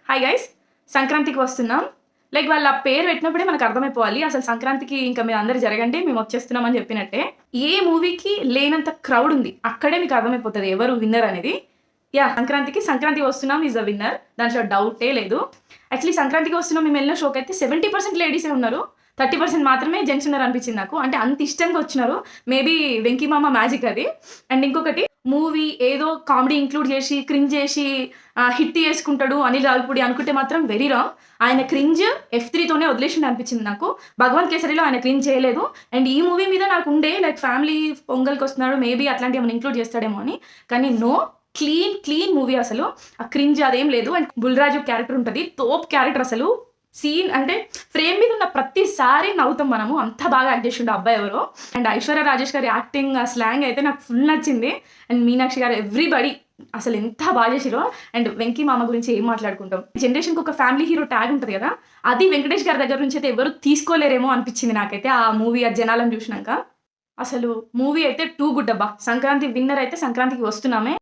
Hi guys, సంక్రాంతికి వస్తున్నాం. Like వాళ్ళ పేరు పెట్టినప్పుడే మనకు అర్థమైపోవాలి అసలు సంక్రాంతికి ఇంకా మీరు అందరు జరగండి, మేము వచ్చేస్తున్నాం అని చెప్పినట్టే. ఏ మూవీకి లేనంత క్రౌడ్ ఉంది, అక్కడే మీకు అర్థమైపోతుంది ఎవరు విన్నర్ అనేది. సంక్రాంతి వస్తున్నాం ఈజ్ అ విన్నర్, దాంట్లో డౌటే లేదు. యాక్చువల్లీ సంక్రాంతికి వస్తున్నాం మేము వెళ్ళిన షోకి అయితే 70% లేడీసే ఉన్నారు, 30% మాత్రమే జెంట్స్ ఉన్నారు అనిపించింది నాకు. అంటే అంత ఇష్టంగా వచ్చినారు. మేబీ వెంకీ మామ మ్యాజిక్ అది. అండ్ ఇంకొకటి, మూవీ ఏదో కామెడీ ఇంక్లూడ్ చేసి క్రింజ్ చేసి హిట్ చేసుకుంటాడు అనిల్ రావిపూడి అనుకుంటే మాత్రం వెరీ రాంగ్. ఆయన క్రింజ్ F3తోనే వదిలేసిండు అనిపించింది నాకు. భగవంత్ కేసరిలో ఆయన క్రింజ్ చేయలేదు. అండ్ ఈ మూవీ మీద నాకు ఉండే లైక్ ఫ్యామిలీ పొంగల్కి వస్తున్నాడు, మేబీ అట్లాంటివి ఏమైనా ఇంక్లూడ్ చేస్తాడేమో అని. కానీ నో, క్లీన్ మూవీ. అసలు ఆ క్రింజ్ అదేం లేదు. అండ్ బుల్రాజు క్యారెక్టర్ ఉంటుంది, తోప్ క్యారెక్టర్. అసలు సీన్ అంటే ఫ్రేమ్ మీద ఉన్న ప్రతిసారి నవ్వుతాం మనము, అంత బాగా యాక్ట్ చేసిండు అబ్బాయి ఎవరో. అండ్ ఐశ్వర్య రాజేష్ గారి యాక్టింగ్ స్లాంగ్ అయితే నాకు ఫుల్ నచ్చింది. అండ్ మీనాక్షి గారు, ఎవ్రీబడి అసలు ఎంత బాగా చేసిరో. అండ్ వెంకీ మామ గురించి ఏం మాట్లాడుకుంటాం, జనరేషన్కి ఒక ఫ్యామిలీ హీరో ట్యాగ్ ఉంటుంది కదా, అది వెంకటేష్ గారి దగ్గర నుంచి అయితే ఎవరు తీసుకోలేరేమో అనిపించింది నాకైతే ఆ మూవీ, ఆ జనాలను చూసినాక. అసలు మూవీ అయితే టూ గుడ్ అబ్బా. సంక్రాంతి విన్నర్ అయితే సంక్రాంతికి వస్తున్నామే.